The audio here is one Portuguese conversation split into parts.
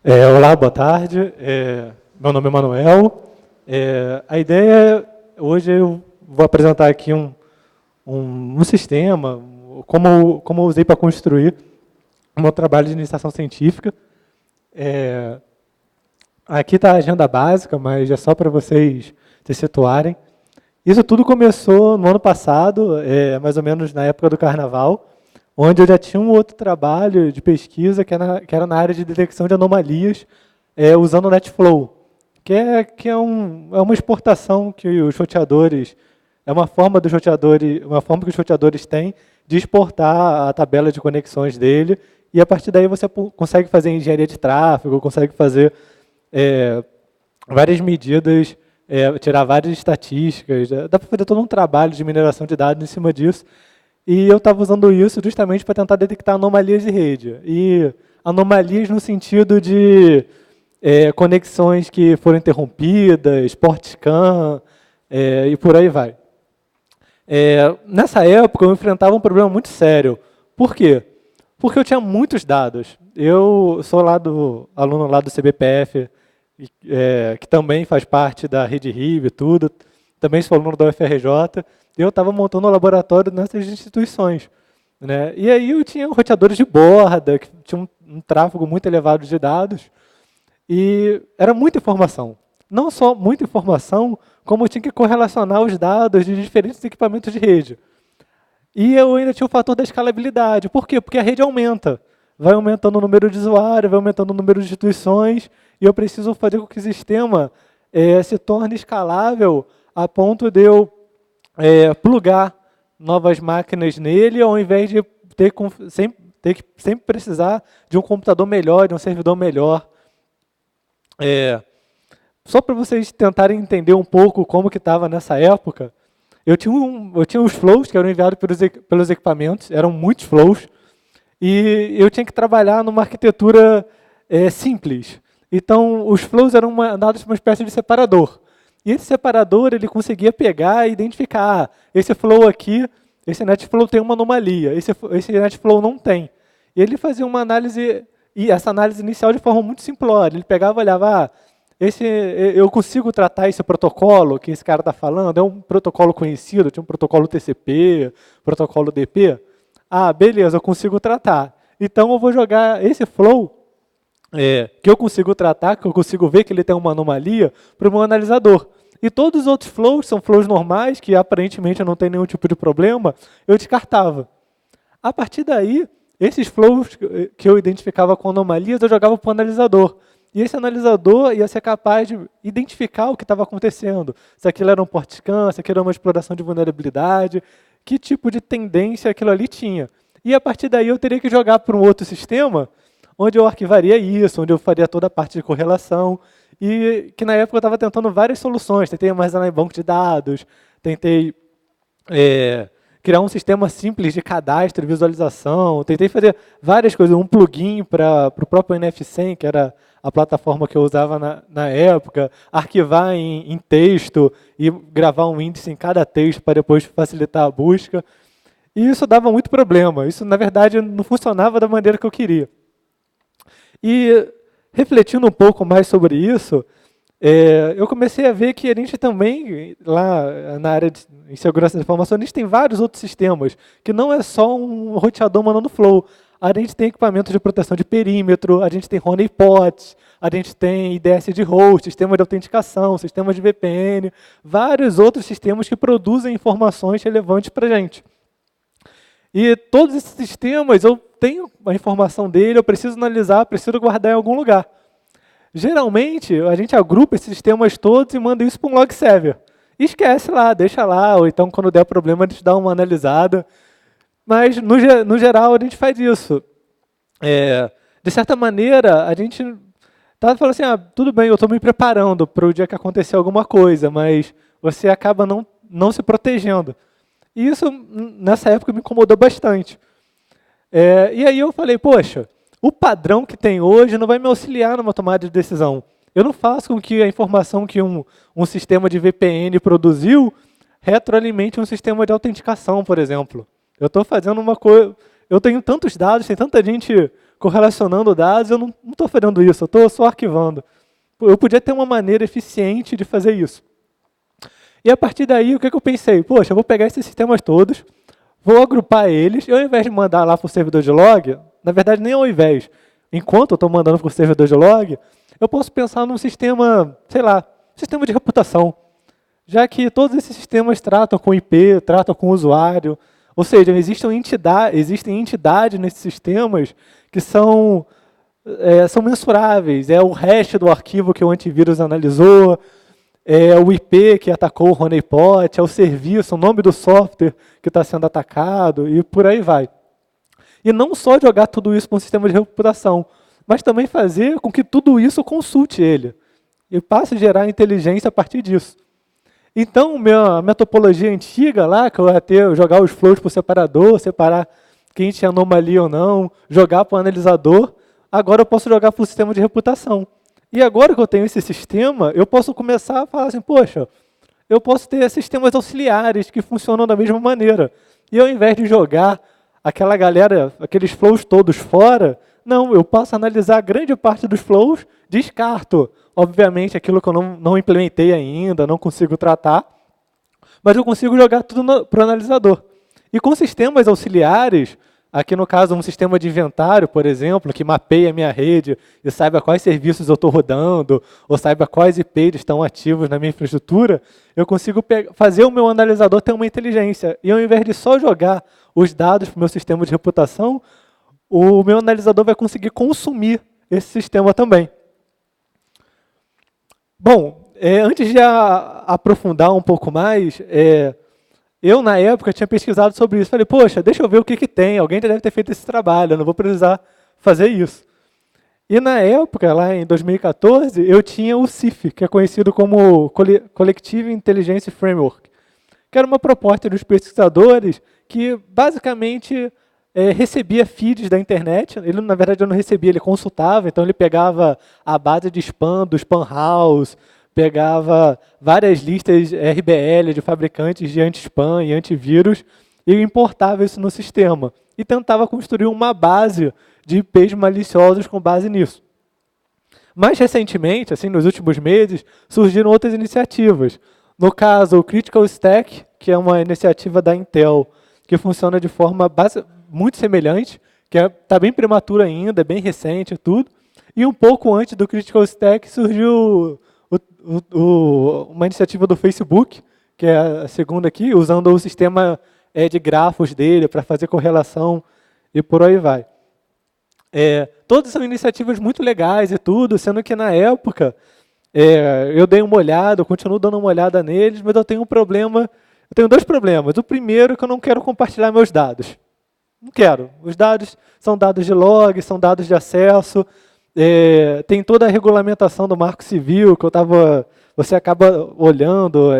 Olá, boa tarde. Meu nome é Manuel. A ideia, hoje eu vou apresentar aqui um sistema, como eu usei para construir o meu trabalho de iniciação científica. Aqui está a agenda básica, mas é só para vocês se situarem. Isso tudo começou no ano passado, mais ou menos na época do Carnaval, onde eu já tinha um outro trabalho de pesquisa que era na área de detecção de anomalias, usando o NetFlow, que é uma exportação que os roteadores, é uma forma que os roteadores têm de exportar a tabela de conexões dele, e a partir daí você consegue fazer engenharia de tráfego, consegue fazer várias medidas, tirar várias estatísticas, dá para fazer todo um trabalho de mineração de dados em cima disso. E eu estava usando isso justamente para tentar detectar anomalias de rede. E anomalias no sentido de conexões que foram interrompidas, port scan, e por aí vai. Nessa época, eu enfrentava um problema muito sério. Por quê? Porque eu tinha muitos dados. Eu sou aluno lá do CBPF, que também faz parte da Rede Rio e tudo. Também sou aluno da UFRJ. Eu estava montando um laboratório nessas instituições, né? E aí eu tinha roteadores de borda, que tinham um tráfego muito elevado de dados, e era muita informação. Não só muita informação, como eu tinha que correlacionar os dados de diferentes equipamentos de rede. E eu ainda tinha o fator da escalabilidade. Por quê? Porque a rede aumenta. Vai aumentando o número de usuários, vai aumentando o número de instituições, e eu preciso fazer com que o sistema se torne escalável a ponto de eu plugar novas máquinas nele, ao invés de ter que sempre precisar de um computador melhor, de um servidor melhor. Só para vocês tentarem entender um pouco como que estava nessa época, eu tinha os flows que eram enviados pelos equipamentos, eram muitos flows, e eu tinha que trabalhar numa arquitetura simples. Então, os flows eram dados uma espécie de separador. E esse separador, ele conseguia pegar e identificar, esse flow aqui, esse NetFlow tem uma anomalia, esse NetFlow não tem. E ele fazia uma análise, e essa análise inicial de forma muito simplória. Ele pegava e olhava, eu consigo tratar esse protocolo que esse cara está falando, é um protocolo conhecido, tinha um protocolo TCP, protocolo DP. Beleza, eu consigo tratar. Então eu vou jogar esse flow, que eu consigo tratar, que eu consigo ver que ele tem uma anomalia, para o meu analisador. E todos os outros flows são flows normais, que aparentemente não tem nenhum tipo de problema, eu descartava. A partir daí, esses flows que eu identificava com anomalias, eu jogava para o analisador. E esse analisador ia ser capaz de identificar o que estava acontecendo. Se aquilo era um port scan, se aquilo era uma exploração de vulnerabilidade, que tipo de tendência aquilo ali tinha. E a partir daí eu teria que jogar para um outro sistema, onde eu arquivaria isso, onde eu faria toda a parte de correlação, e que na época eu estava tentando várias soluções, tentei armazenar em banco de dados, tentei criar um sistema simples de cadastro e visualização, tentei fazer várias coisas, um plugin para o próprio NF100, que era a plataforma que eu usava na época, arquivar em texto e gravar um índice em cada texto para depois facilitar a busca. E isso dava muito problema, isso na verdade não funcionava da maneira que eu queria. E refletindo um pouco mais sobre isso, eu comecei a ver que a gente também, lá na área de segurança da informação, a gente tem vários outros sistemas, que não é só um roteador mandando flow. A gente tem equipamentos de proteção de perímetro, a gente tem honeypots, a gente tem IDS de host, sistema de autenticação, sistema de VPN, vários outros sistemas que produzem informações relevantes para a gente. E todos esses sistemas, eu tenho a informação dele, eu preciso analisar, preciso guardar em algum lugar. Geralmente, a gente agrupa esses sistemas todos e manda isso para um log server. E esquece lá, deixa lá, ou então quando der problema a gente dá uma analisada. Mas, no geral, a gente faz isso. De certa maneira, a gente está falando assim, tudo bem, eu estou me preparando para o dia que acontecer alguma coisa, mas você acaba não se protegendo. E isso, nessa época, me incomodou bastante. E aí eu falei, poxa, o padrão que tem hoje não vai me auxiliar numa tomada de decisão. Eu não faço com que a informação que um sistema de VPN produziu retroalimente um sistema de autenticação, por exemplo. Eu estou fazendo uma coisa... Eu tenho tantos dados, tem tanta gente correlacionando dados, eu não estou fazendo isso, eu estou só arquivando. Eu podia ter uma maneira eficiente de fazer isso. E a partir daí, o que eu pensei? Poxa, eu vou pegar esses sistemas todos, vou agrupar eles, e ao invés de mandar lá para o servidor de log, na verdade nem ao invés, enquanto eu estou mandando para o servidor de log, eu posso pensar num sistema, sei lá, sistema de reputação, já que todos esses sistemas tratam com IP, tratam com usuário, ou seja, existem entidades nesses sistemas que são mensuráveis, é o hash do arquivo que o antivírus analisou, é o IP que atacou o honeypot, é o serviço, o nome do software que está sendo atacado, e por aí vai. E não só jogar tudo isso para um sistema de reputação, mas também fazer com que tudo isso consulte ele, e passe a gerar inteligência a partir disso. Então, minha topologia antiga lá, que eu ia ter, jogar os flows por separador, separar quem tinha anomalia ou não, jogar para o analisador, agora eu posso jogar para o sistema de reputação. E agora que eu tenho esse sistema, eu posso começar a falar assim, poxa, eu posso ter sistemas auxiliares que funcionam da mesma maneira. E ao invés de jogar aquela galera, aqueles flows todos fora, não, eu posso analisar grande parte dos flows, descarto. Obviamente, aquilo que eu não implementei ainda, não consigo tratar, mas eu consigo jogar tudo para o analisador. E com sistemas auxiliares, aqui no caso um sistema de inventário, por exemplo, que mapeia a minha rede e saiba quais serviços eu estou rodando, ou saiba quais IPs estão ativos na minha infraestrutura, eu consigo fazer o meu analisador ter uma inteligência. E ao invés de só jogar os dados para o meu sistema de reputação, o meu analisador vai conseguir consumir esse sistema também. Bom, antes de aprofundar um pouco mais, eu, na época, tinha pesquisado sobre isso. Falei, poxa, deixa eu ver o que tem. Alguém já deve ter feito esse trabalho, eu não vou precisar fazer isso. E, na época, lá em 2014, eu tinha o CIF, que é conhecido como Collective Intelligence Framework, que era uma proposta dos pesquisadores que, basicamente, recebia feeds da internet. Ele, na verdade, eu não recebia, ele consultava, então ele pegava a base de spam do Spam House, pegava várias listas RBL de fabricantes de anti-spam e antivírus e importava isso no sistema. E tentava construir uma base de IPs maliciosos com base nisso. Mais recentemente, assim, nos últimos meses, surgiram outras iniciativas. No caso, o Critical Stack, que é uma iniciativa da Intel, que funciona de forma muito semelhante, que está bem prematuro ainda, é bem recente e tudo. E um pouco antes do Critical Stack surgiu uma iniciativa do Facebook, que é a segunda aqui, usando o sistema de grafos dele para fazer correlação e por aí vai. Todas são iniciativas muito legais e tudo, sendo que na época eu dei uma olhada, eu continuo dando uma olhada neles, mas eu tenho dois problemas. O primeiro é que eu não quero compartilhar meus dados. Não quero. Os dados são dados de log, são dados de acesso, tem toda a regulamentação do Marco Civil, que você acaba olhando,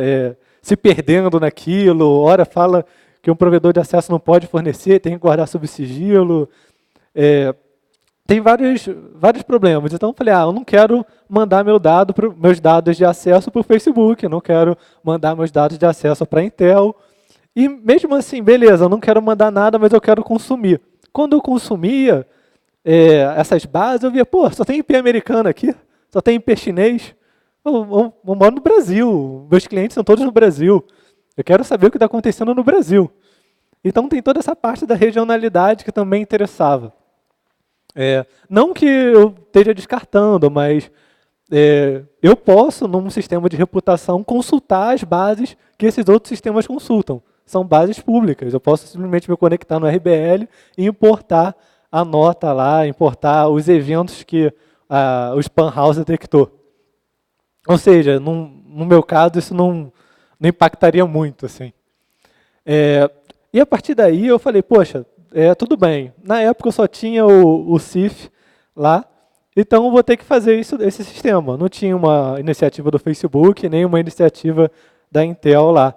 se perdendo naquilo, ora fala que um provedor de acesso não pode fornecer, tem que guardar sob sigilo. Tem vários problemas. Então, eu falei, eu não quero mandar meus dados de acesso para o Facebook, eu não quero mandar meus dados de acesso para a Intel. E mesmo assim, beleza, eu não quero mandar nada, mas eu quero consumir. Quando eu consumia essas bases, eu via, só tem IP americano aqui, só tem IP chinês. Eu moro no Brasil, meus clientes são todos no Brasil. Eu quero saber o que está acontecendo no Brasil. Então, tem toda essa parte da regionalidade que também interessava. Não que eu esteja descartando, mas eu posso, num sistema de reputação, consultar as bases que esses outros sistemas consultam. São bases públicas. Eu posso simplesmente me conectar no RBL e importar a nota lá, importar os eventos que o Spam House detectou. Ou seja, no meu caso, isso não impactaria muito. Assim. E a partir daí eu falei, poxa, tudo bem. Na época eu só tinha o CIF lá, então eu vou ter que fazer esse sistema. Não tinha uma iniciativa do Facebook, nem uma iniciativa da Intel lá.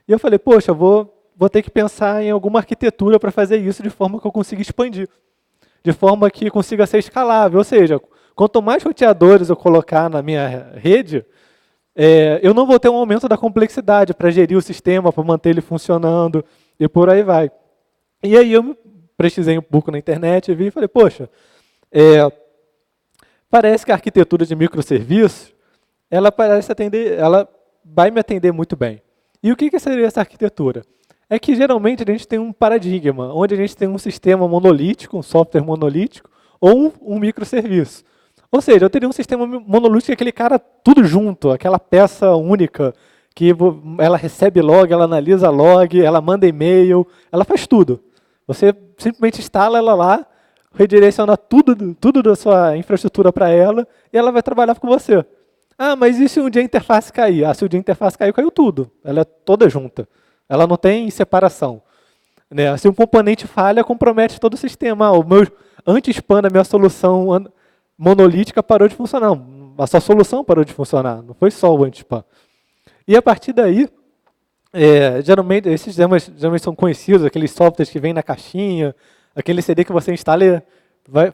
E eu falei, poxa, vou ter que pensar em alguma arquitetura para fazer isso de forma que eu consiga expandir. De forma que consiga ser escalável. Ou seja, quanto mais roteadores eu colocar na minha rede, eu não vou ter um aumento da complexidade para gerir o sistema, para manter ele funcionando e por aí vai. E aí eu pesquisei um pouco na internet e vi e falei, poxa, Parece que a arquitetura de microserviços, ela vai me atender muito bem. E o que seria essa arquitetura? É que geralmente a gente tem um paradigma, onde a gente tem um sistema monolítico, um software monolítico, ou um microserviço. Ou seja, eu teria um sistema monolítico, aquele cara tudo junto, aquela peça única, que ela recebe log, ela analisa log, ela manda e-mail, ela faz tudo. Você simplesmente instala ela lá, redireciona tudo da sua infraestrutura para ela, e ela vai trabalhar com você. Ah, mas e se um dia a interface cair? Ah, se o dia a interface caiu, caiu tudo. Ela é toda junta. Ela não tem separação. Né? Se um componente falha, compromete todo o sistema. Ah, o meu anti-spam da minha solução monolítica parou de funcionar. A sua solução parou de funcionar. Não foi só o anti-spam. E a partir daí, geralmente, esses sistemas geralmente são conhecidos, aqueles softwares que vêm na caixinha, aquele CD que você instala e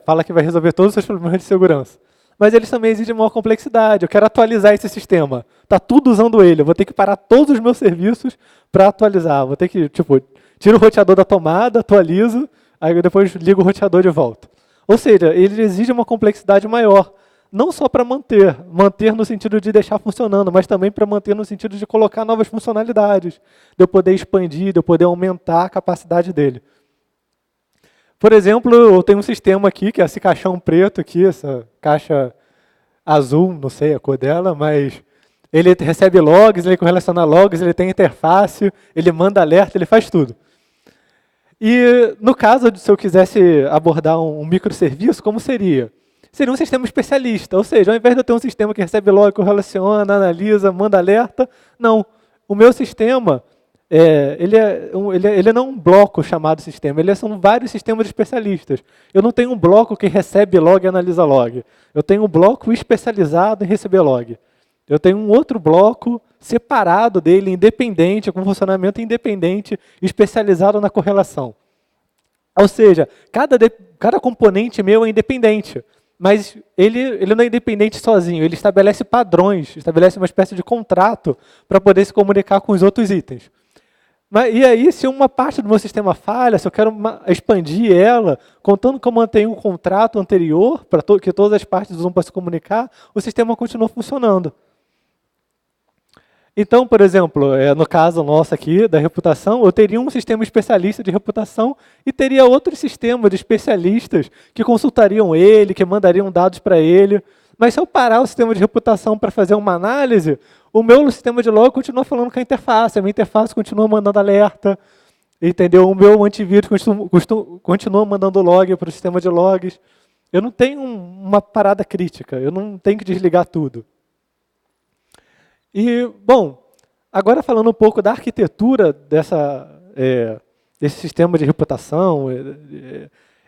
fala que vai resolver todos os seus problemas de segurança. Mas eles também exigem maior complexidade. Eu quero atualizar esse sistema. Está tudo usando ele. Eu vou ter que parar todos os meus serviços para atualizar. Vou ter que, tiro o roteador da tomada, atualizo, aí depois ligo o roteador de volta. Ou seja, ele exige uma complexidade maior. Não só para manter no sentido de deixar funcionando, mas também para manter no sentido de colocar novas funcionalidades, de eu poder expandir, de eu poder aumentar a capacidade dele. Por exemplo, eu tenho um sistema aqui, que é esse caixão preto aqui, essa caixa azul, não sei a cor dela, mas ele recebe logs, ele correlaciona logs, ele tem interface, ele manda alerta, ele faz tudo. E no caso, se eu quisesse abordar um microserviço, como seria? Seria um sistema especialista, ou seja, ao invés de eu ter um sistema que recebe log, correlaciona, analisa, manda alerta, não. O meu sistema, ele não é um bloco chamado sistema, são vários sistemas especialistas. Eu não tenho um bloco que recebe log e analisa log. Eu tenho um bloco especializado em receber log. Eu tenho um outro bloco separado dele, independente, com funcionamento independente, especializado na correlação. Ou seja, cada componente meu é independente. Mas ele não é independente sozinho, ele estabelece padrões, estabelece uma espécie de contrato para poder se comunicar com os outros itens. E aí, se uma parte do meu sistema falha, se eu quero expandir ela, contando que eu mantenho um contrato anterior, para que todas as partes usam para se comunicar, o sistema continua funcionando. Então, por exemplo, no caso nosso aqui, da reputação, eu teria um sistema especialista de reputação e teria outros sistemas de especialistas que consultariam ele, que mandariam dados para ele. Mas se eu parar o sistema de reputação para fazer uma análise, o meu sistema de log continua falando com a interface, a minha interface continua mandando alerta, entendeu? O meu antivírus continua mandando log para o sistema de logs. Eu não tenho uma parada crítica, eu não tenho que desligar tudo. E, bom, agora falando um pouco da arquitetura desse sistema de reputação,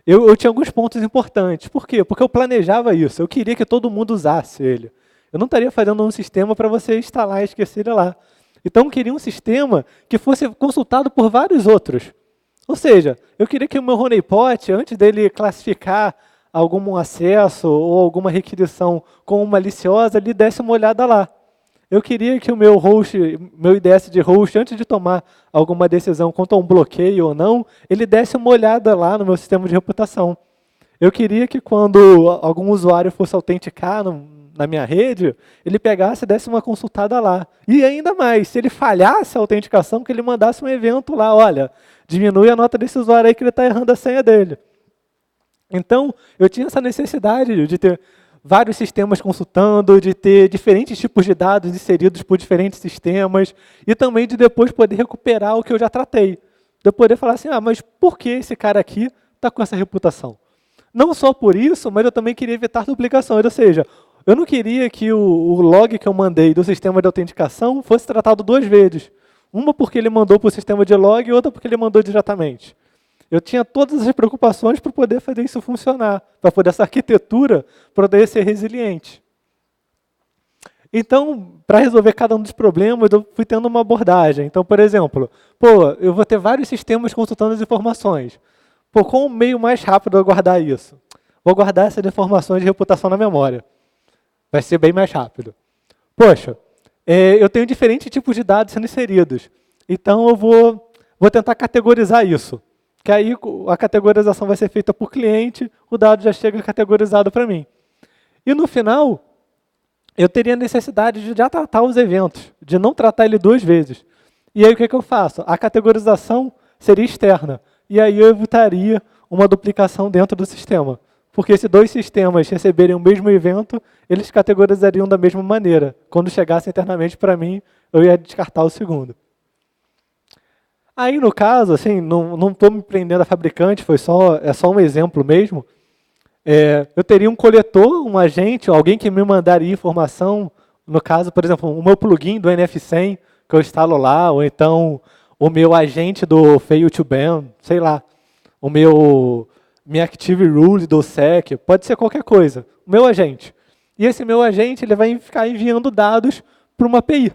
eu tinha alguns pontos importantes. Por quê? Porque eu planejava isso, eu queria que todo mundo usasse ele. Eu não estaria fazendo um sistema para você instalar e esquecer ele lá. Então, eu queria um sistema que fosse consultado por vários outros. Ou seja, eu queria que o meu honeypot, antes dele classificar algum acesso ou alguma requisição como maliciosa, ele desse uma olhada lá. Eu queria que o meu IDS de host, antes de tomar alguma decisão quanto a um bloqueio ou não, ele desse uma olhada lá no meu sistema de reputação. Eu queria que quando algum usuário fosse autenticar na minha rede, ele pegasse e desse uma consultada lá. E ainda mais, se ele falhasse a autenticação, que ele mandasse um evento lá, olha, diminui a nota desse usuário aí que ele está errando a senha dele. Então, eu tinha essa necessidade de ter vários sistemas consultando, de ter diferentes tipos de dados inseridos por diferentes sistemas, e também de depois poder recuperar o que eu já tratei. De eu poder falar assim, mas por que esse cara aqui está com essa reputação? Não só por isso, mas eu também queria evitar duplicações, ou seja, eu não queria que o log que eu mandei do sistema de autenticação fosse tratado duas vezes. Uma porque ele mandou para o sistema de log e outra porque ele mandou diretamente. Eu tinha todas as preocupações para poder fazer isso funcionar, para poder essa arquitetura poder ser resiliente. Então, para resolver cada um dos problemas, eu fui tendo uma abordagem. Então, por exemplo, eu vou ter vários sistemas consultando as informações. Qual o meio mais rápido eu guardar isso? Vou guardar essas informações de reputação na memória. Vai ser bem mais rápido. Poxa, eu tenho diferentes tipos de dados sendo inseridos. Então, eu vou tentar categorizar isso. Que aí a categorização vai ser feita por cliente, o dado já chega categorizado para mim. E no final, eu teria necessidade de já tratar os eventos, de não tratar ele duas vezes. E aí o que eu faço? A categorização seria externa. E aí eu evitaria uma duplicação dentro do sistema. Porque se dois sistemas receberem o mesmo evento, eles categorizariam da mesma maneira. Quando chegasse internamente para mim, eu ia descartar o segundo. Aí, no caso, assim, não estou me prendendo a fabricante, é só um exemplo mesmo. Eu teria um coletor, um agente, alguém que me mandaria informação, no caso, por exemplo, o meu plugin do NF100, que eu instalo lá, ou então o meu agente do Fail2Ban, sei lá, minha Active Rule do SEC, pode ser qualquer coisa, o meu agente. E esse meu agente ele vai ficar enviando dados para uma API.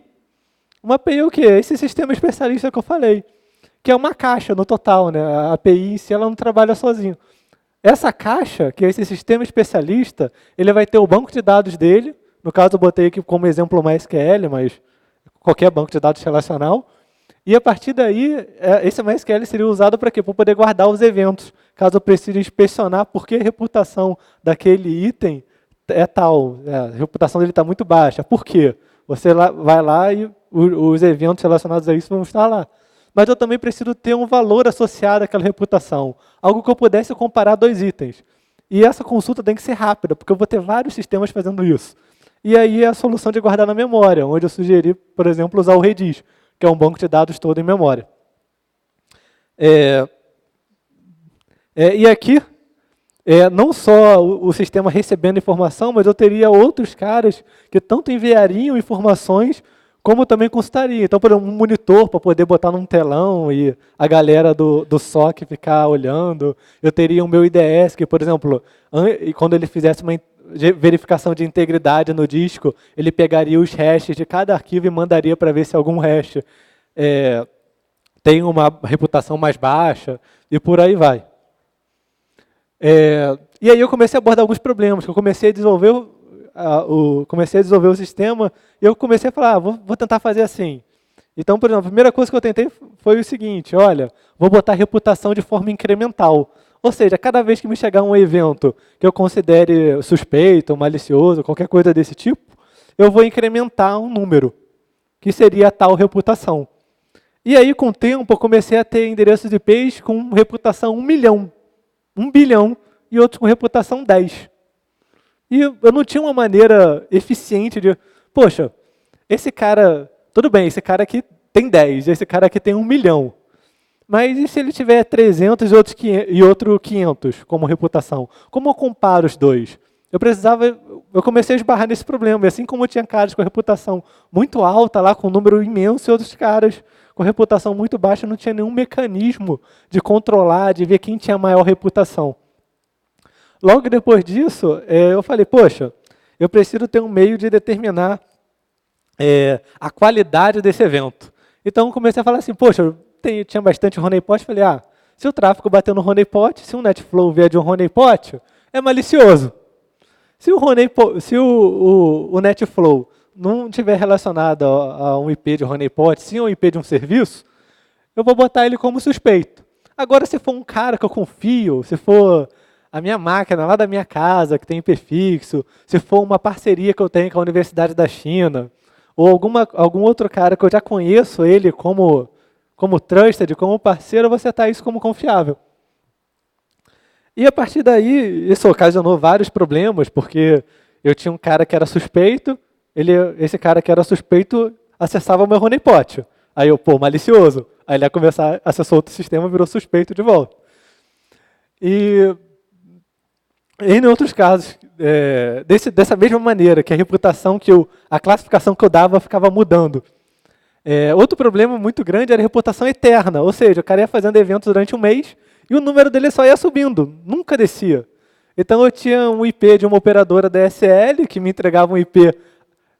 Uma API é o quê? Esse sistema especialista que eu falei, que é uma caixa no total, né? A API em si ela não trabalha sozinho. Essa caixa, que é esse sistema especialista, ele vai ter o banco de dados dele, no caso eu botei aqui como exemplo o MySQL, mas qualquer banco de dados relacional, e a partir daí, esse MySQL seria usado para quê? Para poder guardar os eventos, caso eu precise inspecionar por que a reputação daquele item é tal, a reputação dele está muito baixa. Por quê? Você vai lá e os eventos relacionados a isso vão estar lá. Mas eu também preciso ter um valor associado àquela reputação, algo que eu pudesse comparar dois itens. E essa consulta tem que ser rápida, porque eu vou ter vários sistemas fazendo isso. E aí é a solução de guardar na memória, onde eu sugeri, por exemplo, usar o Redis, que é um banco de dados todo em memória. E aqui, não só o sistema recebendo informação, mas eu teria outros caras que tanto enviariam informações, como também consultaria. Então, por exemplo, um monitor para poder botar num telão e a galera do SOC ficar olhando. Eu teria o meu IDS, que, por exemplo, quando ele fizesse uma verificação de integridade no disco, ele pegaria os hashes de cada arquivo e mandaria para ver se algum hash tem uma reputação mais baixa, e por aí vai. E aí eu comecei a abordar alguns problemas, que eu comecei a desenvolver o sistema, e eu comecei a falar, vou tentar fazer assim. Então, por exemplo, a primeira coisa que eu tentei foi o seguinte, olha, vou botar a reputação de forma incremental. Ou seja, cada vez que me chegar um evento que eu considere suspeito, malicioso, qualquer coisa desse tipo, eu vou incrementar um número, que seria a tal reputação. E aí, com o tempo, eu comecei a ter endereços IPs com reputação 1 milhão, 1 bilhão, e outros com reputação 10. E eu não tinha uma maneira eficiente de, poxa, esse cara, tudo bem, esse cara aqui tem 10, esse cara aqui tem 1 milhão. Mas e se ele tiver 300 e outro 500 como reputação? Como eu comparo os dois? Eu comecei a esbarrar nesse problema. E assim como eu tinha caras com reputação muito alta, lá com um número imenso, e outros caras com reputação muito baixa, não tinha nenhum mecanismo de controlar, de ver quem tinha maior reputação. Logo depois disso, eu falei, poxa, eu preciso ter um meio de determinar a qualidade desse evento. Então, comecei a falar assim, poxa, tinha bastante honeypot, falei, se o tráfego bater no honeypot, se um netflow vier de um honeypot, é malicioso. Se o netflow não estiver relacionado a um IP de honeypot, sim a um IP de um serviço, eu vou botar ele como suspeito. Agora, se for um cara que eu confio, se for a minha máquina lá da minha casa, que tem IP fixo, se for uma parceria que eu tenho com a Universidade da China, ou algum outro cara que eu já conheço ele como trusted, como parceiro, eu vou setar isso como confiável. E a partir daí, isso ocasionou vários problemas, porque eu tinha um cara que era suspeito, esse cara que era suspeito acessava o meu honeypot. Aí eu, malicioso. Aí ele ia começar, acessou outro sistema, virou suspeito de volta. E em outros casos, dessa mesma maneira, que a reputação a classificação que eu dava ficava mudando. Outro problema muito grande era a reputação eterna, ou seja, o cara ia fazendo eventos durante um mês e o número dele só ia subindo, nunca descia. Então eu tinha um IP de uma operadora DSL que me entregava um IP,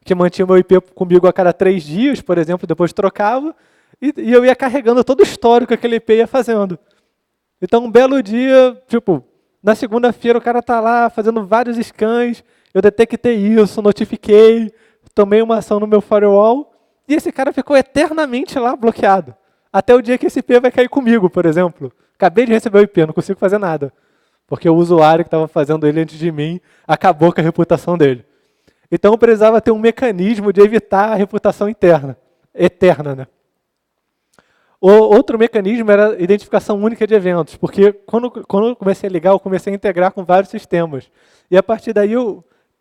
que mantinha o meu IP comigo a cada 3 dias, por exemplo, depois trocava, e eu ia carregando todo o histórico que aquele IP ia fazendo. Então um belo dia, na segunda-feira o cara está lá fazendo vários scans, eu detectei isso, notifiquei, tomei uma ação no meu firewall, e esse cara ficou eternamente lá bloqueado. Até o dia que esse IP vai cair comigo, por exemplo. Acabei de receber o IP, não consigo fazer nada. porque o usuário que estava fazendo ele antes de mim acabou com a reputação dele. Então eu precisava ter um mecanismo de evitar a reputação eterna, né? O outro mecanismo era a identificação única de eventos, porque quando eu comecei a ligar, eu comecei a integrar com vários sistemas. E a partir daí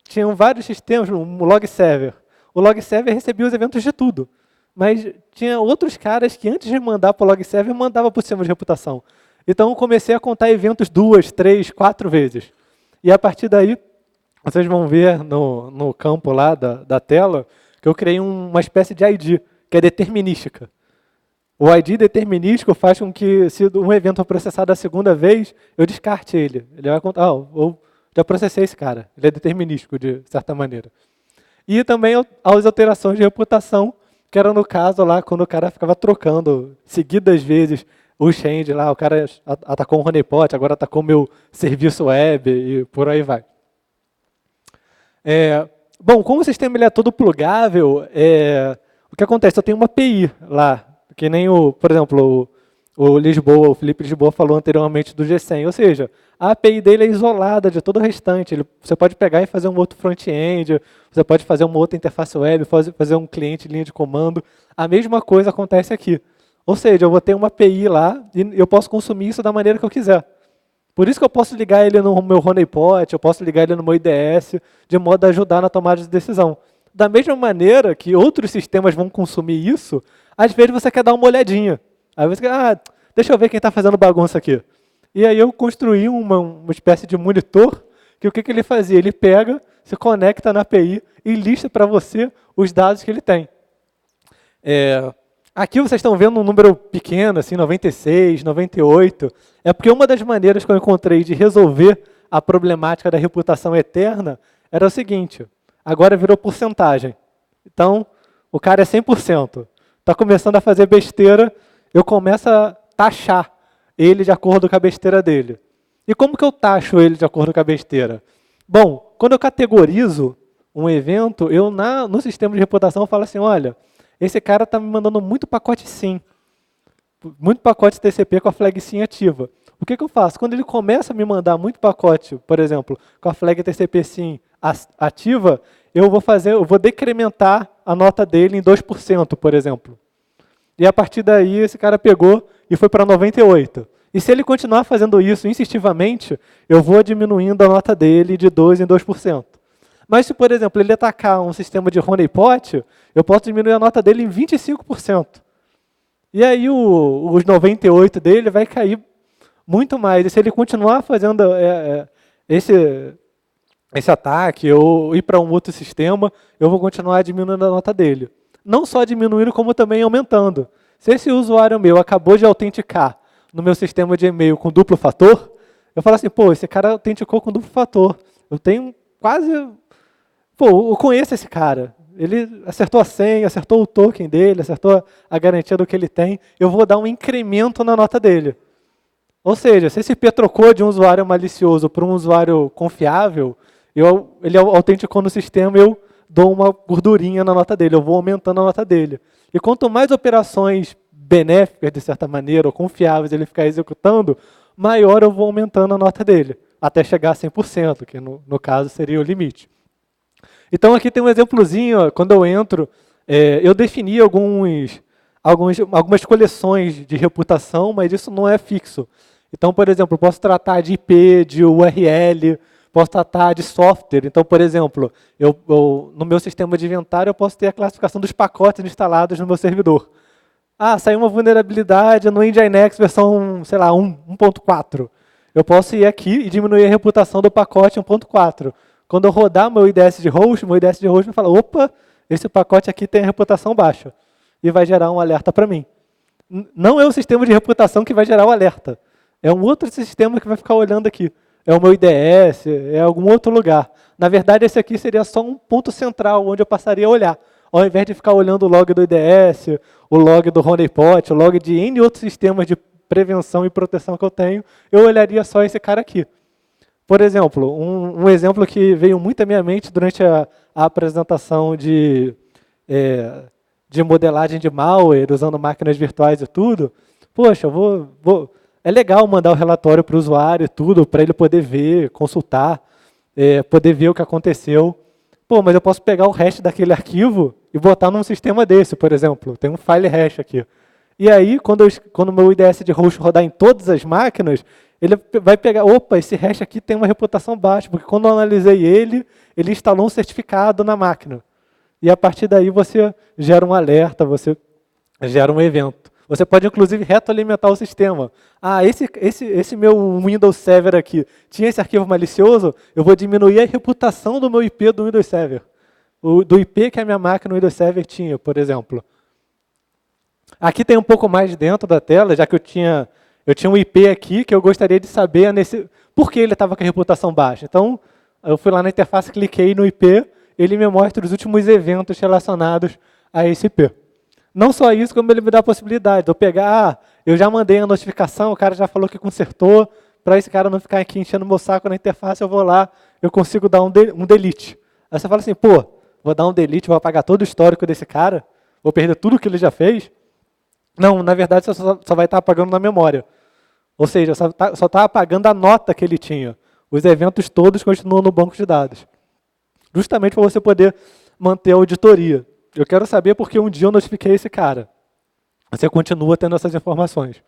tinham vários sistemas, um log server. O log server recebia os eventos de tudo, mas tinha outros caras que antes de mandar para o log server, mandava para o sistema de reputação. Então eu comecei a contar eventos 2, 3, 4 vezes. E a partir daí, vocês vão ver no campo lá da tela, que eu criei uma espécie de ID, que é determinística. O ID determinístico faz com que, se um evento for processado a segunda vez, eu descarte ele. Ele vai contar, eu já processei esse cara. Ele é determinístico, de certa maneira. E também as alterações de reputação, que era no caso lá, quando o cara ficava trocando seguidas vezes o change lá, o cara atacou um honeypot, agora atacou meu serviço web e por aí vai. Bom, como o sistema ele é todo plugável, o que acontece? Eu tenho uma API lá, que nem por exemplo, o Felipe Lisboa falou anteriormente do G100, ou seja, a API dele é isolada de todo o restante. Você pode pegar e fazer um outro front-end, você pode fazer uma outra interface web, fazer um cliente linha de comando. A mesma coisa acontece aqui. Ou seja, eu vou ter uma API lá e eu posso consumir isso da maneira que eu quiser. Por isso que eu posso ligar ele no meu honeypot, eu posso ligar ele no meu IDS, de modo a ajudar na tomada de decisão. Da mesma maneira que outros sistemas vão consumir isso, às vezes você quer dar uma olhadinha. Aí você quer, deixa eu ver quem está fazendo bagunça aqui. E aí eu construí uma espécie de monitor, que o que ele fazia? Ele pega, se conecta na API e lista para você os dados que ele tem. Aqui vocês estão vendo um número pequeno, assim, 96, 98. É porque uma das maneiras que eu encontrei de resolver a problemática da reputação eterna era o seguinte, agora virou porcentagem. Então, o cara é 100%. Está começando a fazer besteira, eu começo a taxar ele de acordo com a besteira dele. E como que eu taxo ele de acordo com a besteira? Bom, quando eu categorizo um evento, no sistema de reputação eu falo assim, olha, esse cara está me mandando muito pacote SYN, muito pacote TCP com a flag SYN ativa. O que eu faço? Quando ele começa a me mandar muito pacote, por exemplo, com a flag TCP SYN ativa, eu vou decrementar a nota dele em 2%, por exemplo. E a partir daí, esse cara pegou e foi para 98. E se ele continuar fazendo isso instintivamente, eu vou diminuindo a nota dele de 2% em 2%. Mas se, por exemplo, ele atacar um sistema de honeypot, eu posso diminuir a nota dele em 25%. E aí os 98 dele vai cair muito mais. E se ele continuar fazendo esse ataque ou ir para um outro sistema, eu vou continuar diminuindo a nota dele. Não só diminuindo, como também aumentando. Se esse usuário meu acabou de autenticar no meu sistema de e-mail com duplo fator, eu falo assim, esse cara autenticou com duplo fator. Eu tenho quase... eu conheço esse cara. Ele acertou a senha, acertou o token dele, acertou a garantia do que ele tem. Eu vou dar um incremento na nota dele. Ou seja, se esse IP trocou de um usuário malicioso para um usuário confiável, ele autenticou no sistema, eu dou uma gordurinha na nota dele, eu vou aumentando a nota dele. E quanto mais operações benéficas, de certa maneira, ou confiáveis ele ficar executando, maior eu vou aumentando a nota dele, até chegar a 100%, que no caso seria o limite. Então aqui tem um exemplozinho, quando eu entro, eu defini algumas coleções de reputação, mas isso não é fixo. Então, por exemplo, eu posso tratar de IP, de URL, posso tratar de software. Então, por exemplo, no meu sistema de inventário, eu posso ter a classificação dos pacotes instalados no meu servidor. Saiu uma vulnerabilidade no Nginx versão, sei lá, 1.4. Eu posso ir aqui e diminuir a reputação do pacote 1.4. Quando eu rodar meu IDS de host vai falar, opa, esse pacote aqui tem a reputação baixa. E vai gerar um alerta para mim. Não é o sistema de reputação que vai gerar o alerta. É um outro sistema que vai ficar olhando aqui. É o meu IDS, é algum outro lugar. Na verdade, esse aqui seria só um ponto central, onde eu passaria a olhar. Ao invés de ficar olhando o log do IDS, o log do honeypot, o log de N outros sistemas de prevenção e proteção que eu tenho, eu olharia só esse cara aqui. Por exemplo, um exemplo que veio muito à minha mente durante a apresentação de modelagem de malware, usando máquinas virtuais e tudo. Poxa, eu vou é legal mandar o relatório para o usuário e tudo, para ele poder ver, consultar, poder ver o que aconteceu. Pô, mas eu posso pegar o hash daquele arquivo e botar num sistema desse, por exemplo. Tem um file hash aqui. E aí, quando o meu IDS de host rodar em todas as máquinas, ele vai pegar, opa, esse hash aqui tem uma reputação baixa, porque quando eu analisei ele instalou um certificado na máquina. E a partir daí você gera um alerta, você gera um evento. Você pode, inclusive, retroalimentar o sistema. Ah, esse meu Windows Server aqui tinha esse arquivo malicioso, eu vou diminuir a reputação do meu IP do Windows Server. Do IP que a minha máquina no Windows Server tinha, por exemplo. Aqui tem um pouco mais dentro da tela, já que eu tinha um IP aqui que eu gostaria de saber por que ele estava com a reputação baixa. Então, eu fui lá na interface, cliquei no IP, ele me mostra os últimos eventos relacionados a esse IP. Não só isso, como ele me dá a possibilidade de eu pegar, eu já mandei a notificação, o cara já falou que consertou, para esse cara não ficar aqui enchendo o meu saco na interface, eu vou lá, eu consigo dar um delete. Aí você fala assim, pô, vou dar um delete, vou apagar todo o histórico desse cara, vou perder tudo que ele já fez. Não, na verdade, você só vai estar apagando na memória. Ou seja, só está apagando a nota que ele tinha. Os eventos todos continuam no banco de dados. Justamente para você poder manter a auditoria. Eu quero saber porque um dia eu notifiquei esse cara. Você continua tendo essas informações.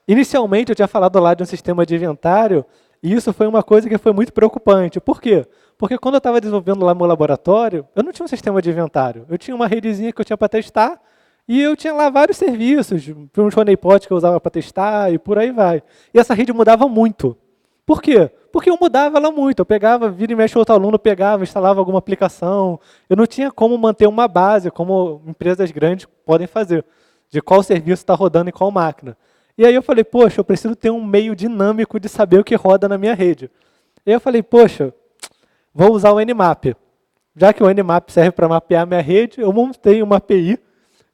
Inicialmente, eu tinha falado lá de um sistema de inventário, e isso foi uma coisa que foi muito preocupante. Por quê? Porque quando eu estava desenvolvendo lá no meu laboratório, eu não tinha um sistema de inventário. Eu tinha uma redezinha que eu tinha para testar, e eu tinha lá vários serviços, uns honeypot que eu usava para testar, e por aí vai. E essa rede mudava muito. Por quê? Porque eu mudava ela muito. Eu pegava, vira e mexe, outro aluno pegava, instalava alguma aplicação. Eu não tinha como manter uma base, como empresas grandes podem fazer, de qual serviço está rodando em qual máquina. E aí eu falei, poxa, eu preciso ter um meio dinâmico de saber o que roda na minha rede. E aí eu falei, poxa, vou usar o Nmap. Já que o Nmap serve para mapear a minha rede, eu montei uma API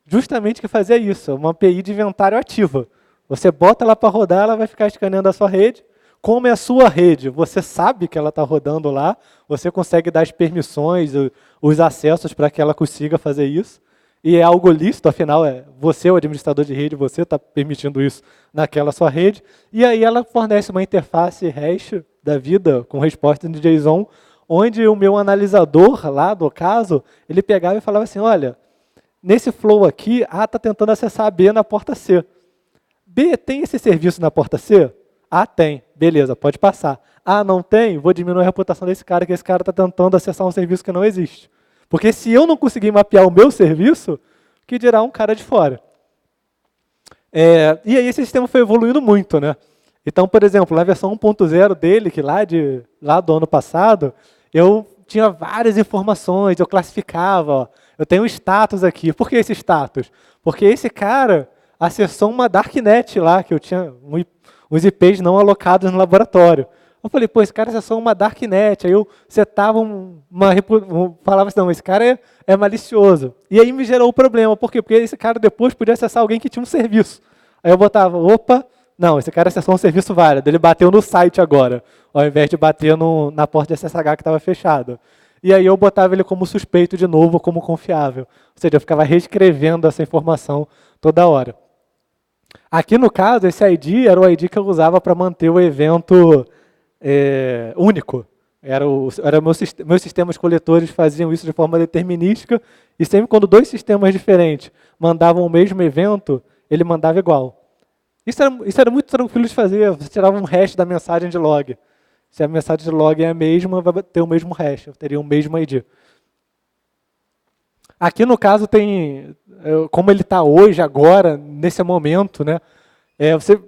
justamente que fazia isso, uma API de inventário ativa. Você bota ela para rodar, ela vai ficar escaneando a sua rede. Como é a sua rede, você sabe que ela está rodando lá, você consegue dar as permissões, os acessos para que ela consiga fazer isso. E é algo lícito, afinal, você é o administrador de rede, você está permitindo isso naquela sua rede. E aí ela fornece uma interface hash da vida, com resposta em JSON, onde o meu analisador, lá do caso, ele pegava e falava assim, olha, nesse flow aqui, A está tentando acessar a B na porta C. B tem esse serviço na porta C? A tem, beleza, pode passar. A não tem, vou diminuir a reputação desse cara, que esse cara está tentando acessar um serviço que não existe. Porque se eu não conseguir mapear o meu serviço, que dirá um cara de fora? E aí esse sistema foi evoluindo muito, né? Então, por exemplo, na versão 1.0 dele, que lá do ano passado, eu tinha várias informações, eu classificava, ó, eu tenho um status aqui. Por que esse status? Porque esse cara acessou uma darknet lá, que eu tinha os IPs não alocados no laboratório. Eu falei, pô, esse cara acessou uma darknet. Aí eu setava falava assim, não, esse cara é malicioso. E aí me gerou o problema. Por quê? Porque esse cara depois podia acessar alguém que tinha um serviço. Aí eu botava, opa, não, esse cara acessou um serviço válido. Ele bateu no site agora, ao invés de bater na porta de SSH que estava fechada. E aí eu botava ele como suspeito de novo, como confiável. Ou seja, eu ficava reescrevendo essa informação toda hora. Aqui, no caso, esse ID era o ID que eu usava para manter o evento único. Meus sistemas coletores faziam isso de forma determinística, e sempre quando dois sistemas diferentes mandavam o mesmo evento, ele mandava igual. Isso era muito tranquilo de fazer, você tirava um hash da mensagem de log. Se a mensagem de log é a mesma, vai ter o mesmo hash, eu teria o mesmo ID. Aqui, no caso, tem, como ele está hoje, agora, nesse momento, né?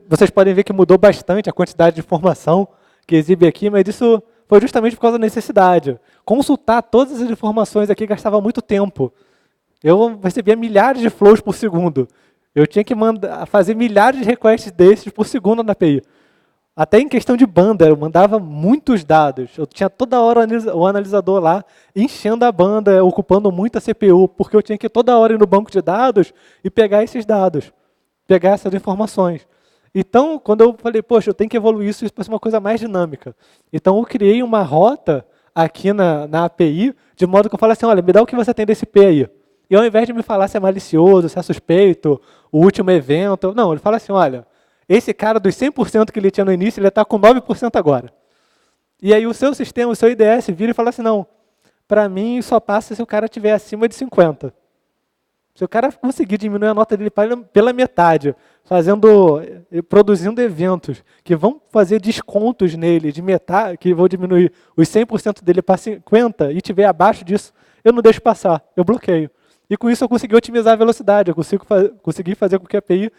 Vocês podem ver que mudou bastante a quantidade de informação que exibe aqui, mas isso foi justamente por causa da necessidade. Consultar todas as informações aqui gastava muito tempo. Eu recebia milhares de flows por segundo. Eu tinha que fazer milhares de requests desses por segundo na API. Até em questão de banda, eu mandava muitos dados. Eu tinha toda hora o analisador lá, enchendo a banda, ocupando muito a CPU, porque eu tinha que toda hora ir no banco de dados e pegar esses dados, pegar essas informações. Então, quando eu falei, poxa, eu tenho que evoluir isso para ser uma coisa mais dinâmica. Então, eu criei uma rota aqui na API, de modo que eu falo assim, olha, me dá o que você tem desse IP aí. E ao invés de me falar se é malicioso, se é suspeito, o último evento, não, ele fala assim, olha, esse cara dos 100% que ele tinha no início, ele está com 9% agora. E aí o seu sistema, o seu IDS vira e fala assim, não, para mim só passa se o cara estiver acima de 50. Se o cara conseguir diminuir a nota dele pela metade, produzindo eventos que vão fazer descontos nele de metade, que vão diminuir os 100% dele para 50% e tiver abaixo disso, eu não deixo passar, eu bloqueio. E com isso eu consegui otimizar a velocidade, eu consegui fazer com que a API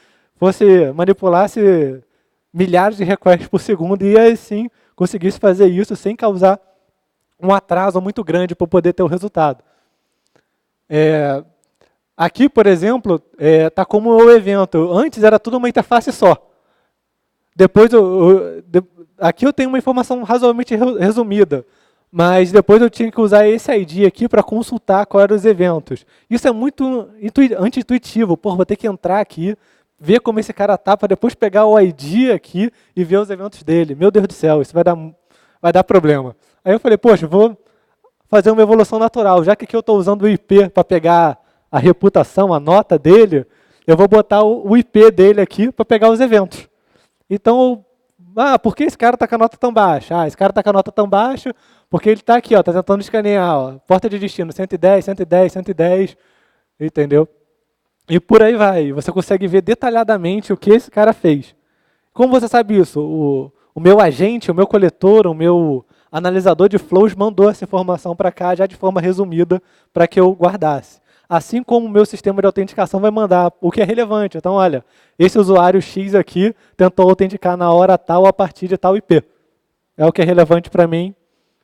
manipulasse milhares de requests por segundo e assim conseguisse fazer isso sem causar um atraso muito grande para poder ter o resultado. Aqui, por exemplo, está como o evento. Antes era tudo uma interface só. Depois, aqui eu tenho uma informação razoavelmente resumida, mas depois eu tinha que usar esse ID aqui para consultar quais eram os eventos. Isso é muito anti-intuitivo. Pô, vou ter que entrar aqui, ver como esse cara está, para depois pegar o ID aqui e ver os eventos dele. Meu Deus do céu, isso vai dar problema. Aí eu falei, poxa, vou fazer uma evolução natural. Já que aqui eu estou usando o IP para pegar a reputação, a nota dele, eu vou botar o IP dele aqui para pegar os eventos. Então, por que esse cara está com a nota tão baixa? Esse cara está com a nota tão baixa porque ele está aqui, está tentando escanear, porta de destino, 110, 110, 110, entendeu? E por aí vai, você consegue ver detalhadamente o que esse cara fez. Como você sabe isso? O meu agente, o meu coletor, o meu analisador de flows mandou essa informação para cá já de forma resumida para que eu guardasse. Assim como o meu sistema de autenticação vai mandar o que é relevante. Então, olha, esse usuário X aqui tentou autenticar na hora tal a partir de tal IP. É o que é relevante para mim,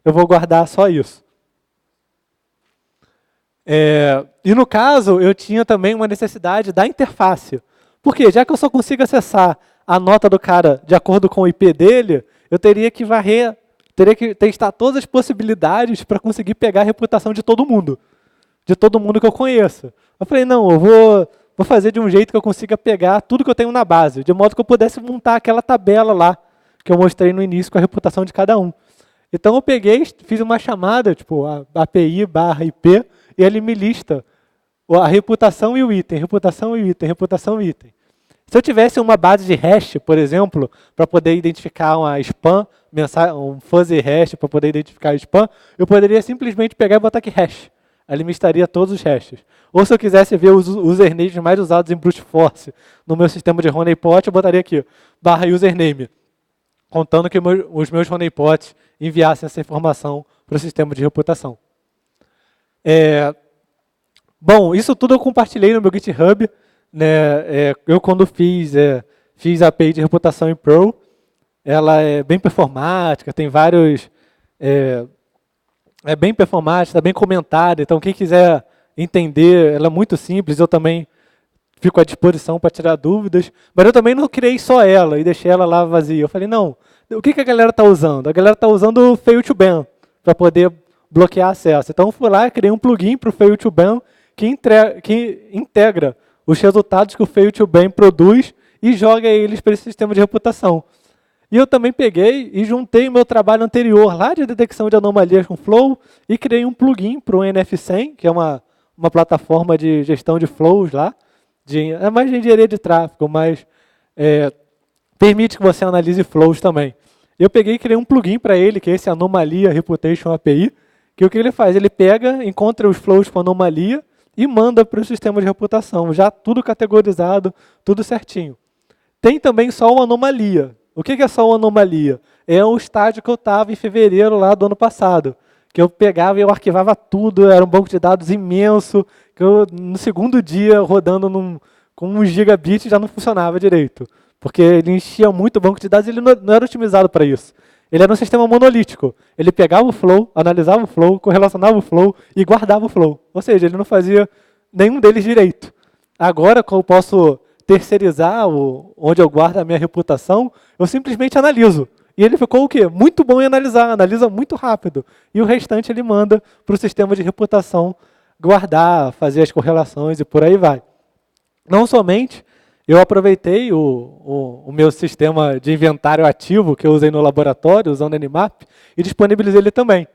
eu vou guardar só isso. E no caso, eu tinha também uma necessidade da interface. Por quê? Já que eu só consigo acessar a nota do cara de acordo com o IP dele, eu teria que teria que testar todas as possibilidades para conseguir pegar a reputação de todo mundo que eu conheço. Eu falei, não, eu vou fazer de um jeito que eu consiga pegar tudo que eu tenho na base, de modo que eu pudesse montar aquela tabela lá, que eu mostrei no início com a reputação de cada um. Então eu peguei, fiz uma chamada, tipo, a API/IP, e ele me lista a reputação e o item, reputação e item, reputação e item. Se eu tivesse uma base de hash, por exemplo, para poder identificar uma spam, um fuzzy hash para poder identificar spam, eu poderia simplesmente pegar e botar aqui hash. Ele me listaria todos os hashes. Ou se eu quisesse ver os usernames mais usados em brute force no meu sistema de honeypot, eu botaria aqui, /username, contando que os meus honeypots enviassem essa informação para o sistema de reputação. Bom, isso tudo eu compartilhei no meu GitHub. Né? Eu, quando fiz a API de reputação em Pro, ela é bem performática, tem vários... É bem performática, está bem comentada, então quem quiser entender, ela é muito simples, eu também fico à disposição para tirar dúvidas, mas eu também não criei só ela e deixei ela lá vazia. Eu falei, não, o que a galera está usando? A galera está usando o Fail to Ban para poder bloquear acesso. Então eu fui lá e criei um plugin para o Fail to Ban que integra os resultados que o Fail to Ban produz e joga eles para esse sistema de reputação. E eu também peguei e juntei o meu trabalho anterior lá de detecção de anomalias com Flow e criei um plugin para o NF100, que é uma plataforma de gestão de flows lá. É mais de engenharia de tráfego, mas permite que você analise flows também. Eu peguei e criei um plugin para ele, que é esse Anomalia Reputation API, que o que ele faz? Ele pega, encontra os flows com anomalia e manda para o sistema de reputação, já tudo categorizado, tudo certinho. Tem também só o anomalia. O que é só uma anomalia? É o estágio que eu estava em fevereiro lá do ano passado, que eu pegava e eu arquivava tudo, era um banco de dados imenso, que eu, no segundo dia, rodando com 1 gigabit, já não funcionava direito, porque ele enchia muito o banco de dados e ele não era otimizado para isso. Ele era um sistema monolítico. Ele pegava o flow, analisava o flow, correlacionava o flow e guardava o flow. Ou seja, ele não fazia nenhum deles direito. Agora, como eu posso terceirizar onde eu guardo a minha reputação, eu simplesmente analiso. E ele ficou o quê? Muito bom em analisar, analisa muito rápido. E o restante ele manda para o sistema de reputação guardar, fazer as correlações e por aí vai. Não somente, eu aproveitei o meu sistema de inventário ativo que eu usei no laboratório, usando Nmap, e disponibilizei ele também.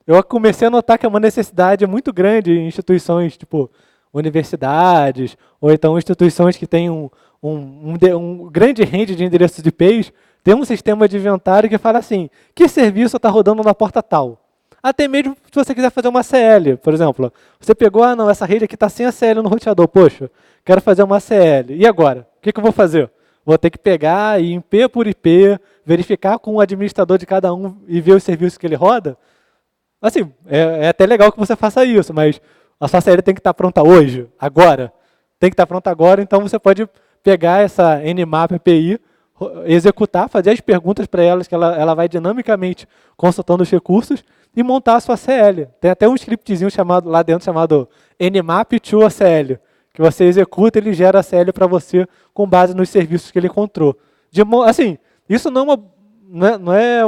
Eu comecei a notar que é uma necessidade muito grande em instituições tipo universidades, ou então instituições que têm um grande range de endereços de IPs, tem um sistema de inventário que fala assim, que serviço está rodando na porta tal? Até mesmo se você quiser fazer uma CL, por exemplo. Você pegou, não, essa rede aqui está sem a CL no roteador. Poxa, quero fazer uma CL. E agora? O que eu vou fazer? Vou ter que pegar e IP por IP, verificar com o administrador de cada um e ver os serviços que ele roda? Assim, é até legal que você faça isso, mas a sua CL tem que estar pronta hoje, agora. Tem que estar pronta agora, então você pode pegar essa Nmap API, executar, fazer as perguntas para elas, que ela vai dinamicamente consultando os recursos e montar a sua CL. Tem até um scriptzinho lá dentro chamado Nmap to ACL, que você executa e ele gera a CL para você com base nos serviços que ele encontrou. Assim, isso não é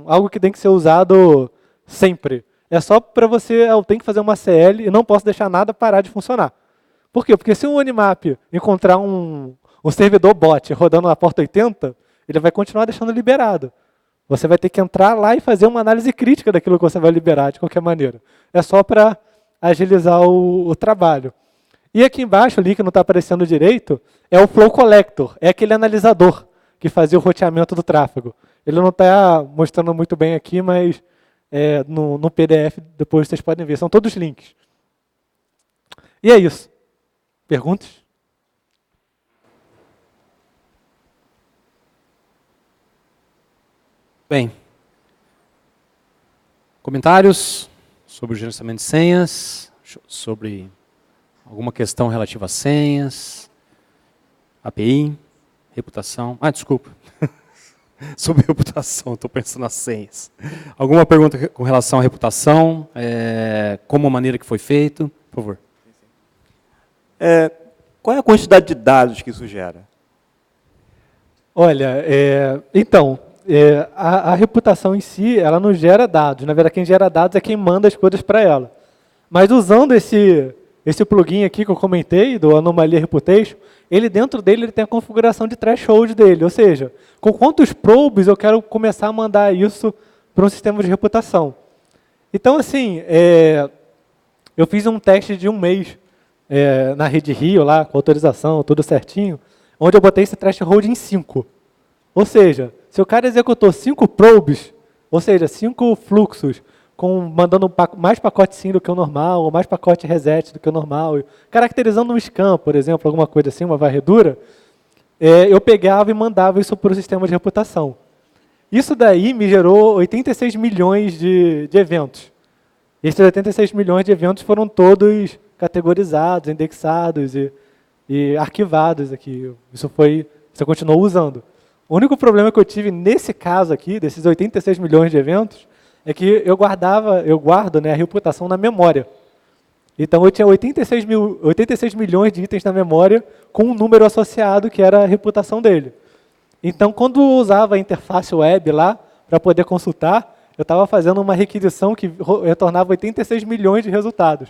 algo que tem que ser usado sempre. É só para você, eu tenho que fazer uma CL e não posso deixar nada parar de funcionar. Por quê? Porque se o Nmap encontrar um servidor bot rodando na porta 80, ele vai continuar deixando liberado. Você vai ter que entrar lá e fazer uma análise crítica daquilo que você vai liberar, de qualquer maneira. É só para agilizar o trabalho. E aqui embaixo, o link não está aparecendo direito, é o Flow Collector, é aquele analisador que fazia o roteamento do tráfego. Ele não está mostrando muito bem aqui, mas no PDF depois vocês podem ver. São todos links. E é isso. Perguntas? Bem, comentários sobre o gerenciamento de senhas, sobre alguma questão relativa a senhas, API, reputação. Desculpa. Sobre reputação, estou pensando nas senhas. Alguma pergunta com relação à reputação, como a maneira que foi feito, por favor. Qual é a quantidade de dados que isso gera? Olha, então, a reputação em si, ela não gera dados. Na verdade, quem gera dados é quem manda as coisas para ela. Mas usando esse plugin aqui que eu comentei, do Anomalia Reputation, dentro dele ele tem a configuração de threshold dele. Ou seja, com quantos probes eu quero começar a mandar isso para um sistema de reputação. Então, assim, eu fiz um teste de 1 mês na Rede Rio, lá, com autorização, tudo certinho, onde eu botei esse threshold em 5. Ou seja, se o cara executou 5 probes, ou seja, 5 fluxos, mandando mais pacote SYN do que o normal, ou mais pacote reset do que o normal, caracterizando um scan, por exemplo, alguma coisa assim, uma varredura, eu pegava e mandava isso para o sistema de reputação. Isso daí me gerou 86 milhões de eventos. Esses 86 milhões de eventos foram todos categorizados, indexados e arquivados aqui. Você continuou usando. O único problema que eu tive nesse caso aqui, desses 86 milhões de eventos, é que eu guardo, né, a reputação na memória. Então eu tinha 86 milhões de itens na memória com um número associado que era a reputação dele. Então quando eu usava a interface web lá para poder consultar, eu estava fazendo uma requisição que retornava 86 milhões de resultados.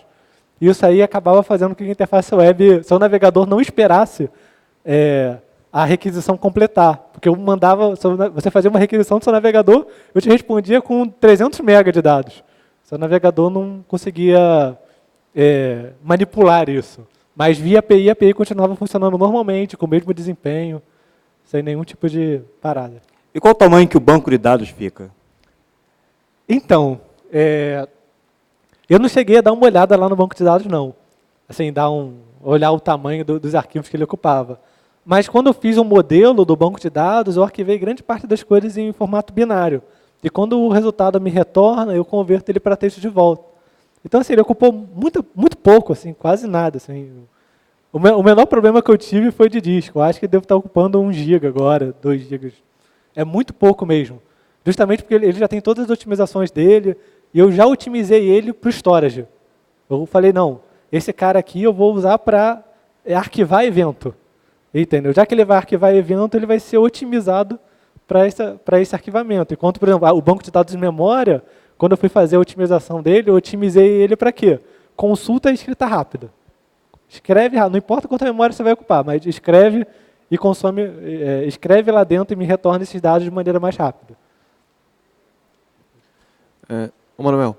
E isso aí acabava fazendo com que a interface web, seu navegador não esperasse a requisição completar. Porque você fazia uma requisição do seu navegador, eu te respondia com 300 MB de dados. Seu navegador não conseguia manipular isso. Mas via API, a API continuava funcionando normalmente, com o mesmo desempenho, sem nenhum tipo de parada. E qual o tamanho que o banco de dados fica? Então, eu não cheguei a dar uma olhada lá no banco de dados, não. Assim, olhar o tamanho dos arquivos que ele ocupava. Mas quando eu fiz um modelo do banco de dados, eu arquivei grande parte das coisas em formato binário. E quando o resultado me retorna, eu converto ele para texto de volta. Então, assim, ele ocupou muito pouco, assim, quase nada. Assim. O menor problema que eu tive foi de disco. Eu acho que devo estar ocupando 1 GB agora, 2 GB. É muito pouco mesmo. Justamente porque ele já tem todas as otimizações dele, e eu já otimizei ele para o storage. Eu falei, não, esse cara aqui eu vou usar para arquivar evento. Entendeu? Já que ele vai arquivar evento, ele vai ser otimizado para esse arquivamento. Enquanto, por exemplo, o banco de dados de memória, quando eu fui fazer a otimização dele, eu otimizei ele para quê? Consulta e escrita rápida. Escreve, não importa quanta memória você vai ocupar, mas escreve e consome, escreve lá dentro e me retorna esses dados de maneira mais rápida. Manuel,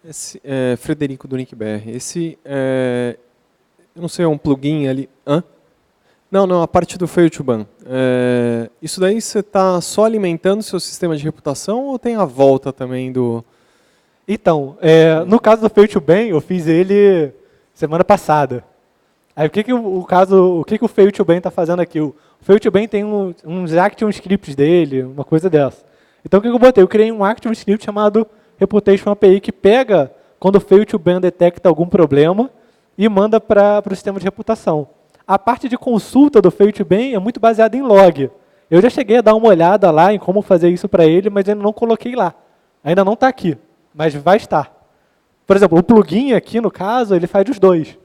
esse Frederico do NickBR, eu não sei, é um plugin ali... Não, a parte do fail to ban. Isso daí você está só alimentando o seu sistema de reputação ou tem a volta também do... Então, no caso do Fail to Ban, eu fiz ele semana passada. Aí o que o Fail to Ban está fazendo aqui? O Fail to Ban tem uns action scripts dele, uma coisa dessa. Então o que eu botei? Eu criei um action script chamado Reputation API que pega quando o Fail to Ban detecta algum problema e manda para o sistema de reputação. A parte de consulta do Fail to Ban é muito baseada em log. Eu já cheguei a dar uma olhada lá em como fazer isso para ele, mas ainda não coloquei lá. Ainda não está aqui, mas vai estar. Por exemplo, o plugin aqui, no caso, ele faz os dois.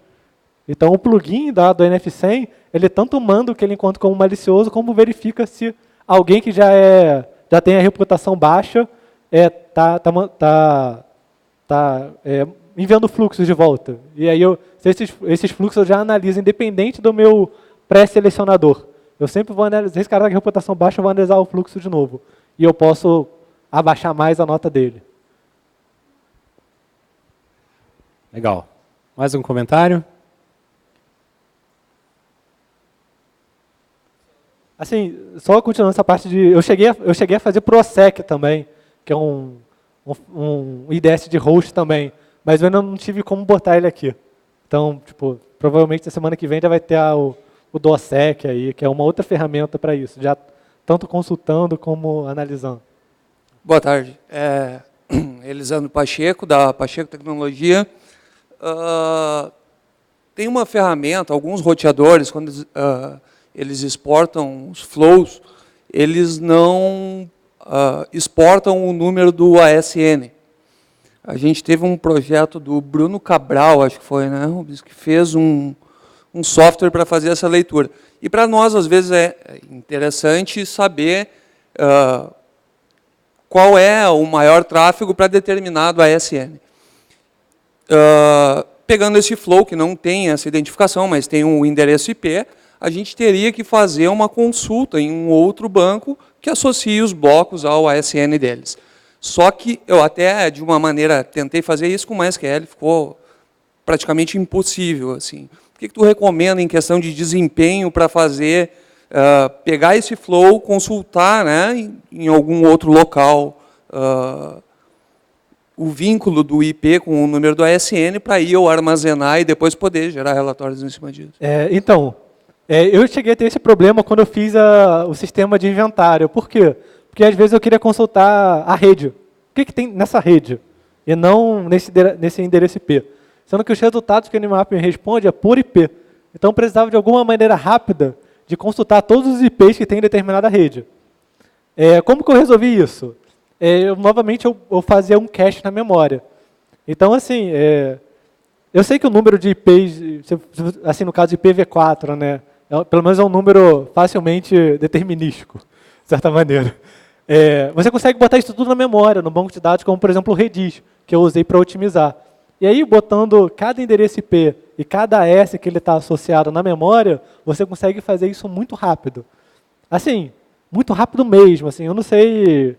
Então, o plugin do NF100, ele tanto manda o que ele encontra como malicioso, como verifica se alguém que já tem a reputação baixa está enviando fluxos de volta. E aí, esses fluxos eu já analiso, independente do meu pré-selecionador. Eu sempre vou analisar, se esse cara está com reputação baixa, eu vou analisar o fluxo de novo. E eu posso abaixar mais a nota dele. Legal. Mais um comentário? Assim, só continuando essa parte de... Eu cheguei a fazer ProSec também, que é um IDS de host também, mas eu ainda não tive como botar ele aqui. Então, tipo, provavelmente na semana que vem já vai ter o DOSEC aí, que é uma outra ferramenta para isso, já tanto consultando como analisando. Boa tarde. Elisandro Pacheco, da Pacheco Tecnologia. Tem uma ferramenta, alguns roteadores, quando eles exportam os flows, eles não exportam o número do ASN. A gente teve um projeto do Bruno Cabral, acho que foi, né, Rubens, que fez um software para fazer essa leitura. E para nós, às vezes, é interessante saber qual é o maior tráfego para determinado ASN. Pegando esse flow, que não tem essa identificação, mas tem um endereço IP, a gente teria que fazer uma consulta em um outro banco que associe os blocos ao ASN deles. Só que eu até, de uma maneira, tentei fazer isso com o MySQL, ficou praticamente impossível. Assim. O que tu recomenda em questão de desempenho para fazer, pegar esse flow, consultar, né, em algum outro local, o vínculo do IP com o número do ASN para ir eu armazenar e depois poder gerar relatórios em cima disso? Eu cheguei a ter esse problema quando eu fiz o sistema de inventário. Por quê? Porque às vezes eu queria consultar a rede. O que tem nessa rede? E não nesse endereço IP. Sendo que os resultados que o Nmap me responde é por IP. Então eu precisava de alguma maneira rápida de consultar todos os IPs que tem em determinada rede. Como que eu resolvi isso? Novamente eu fazia um cache na memória. Então, assim, eu sei que o número de IPs, assim, no caso de IPv4, né, pelo menos é um número facilmente determinístico, de certa maneira. Você consegue botar isso tudo na memória, no banco de dados, como, por exemplo, o Redis, que eu usei para otimizar. E aí, botando cada endereço IP e cada AS que ele está associado na memória, você consegue fazer isso muito rápido. Assim, muito rápido mesmo. Assim, eu não sei,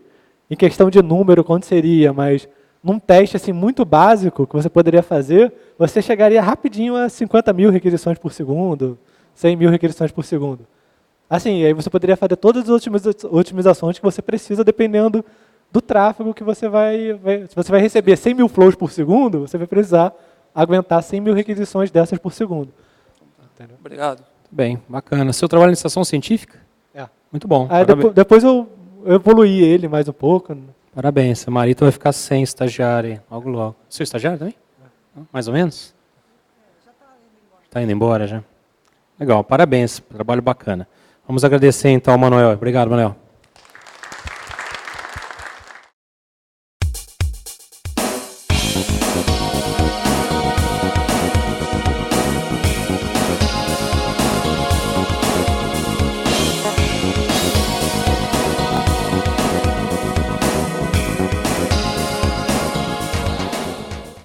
em questão de número, quanto seria, mas num teste assim, muito básico que você poderia fazer, você chegaria rapidinho a 50 mil requisições por segundo, 100 mil requisições por segundo. Assim, aí você poderia fazer todas as otimizações que você precisa, dependendo do tráfego que você vai... Se você vai receber 100 mil flows por segundo, você vai precisar aguentar 100 mil requisições dessas por segundo. Entendeu? Obrigado. Bem, bacana. Seu trabalho em iniciação científica? Muito bom. Aí depois eu evoluí ele mais um pouco. Parabéns. A Marita vai ficar sem estagiário logo, logo. Seu estagiário também? Mais ou menos? Já está indo embora. Está indo embora já? Legal, parabéns. Trabalho bacana. Vamos agradecer então ao Manuel. Obrigado, Manuel.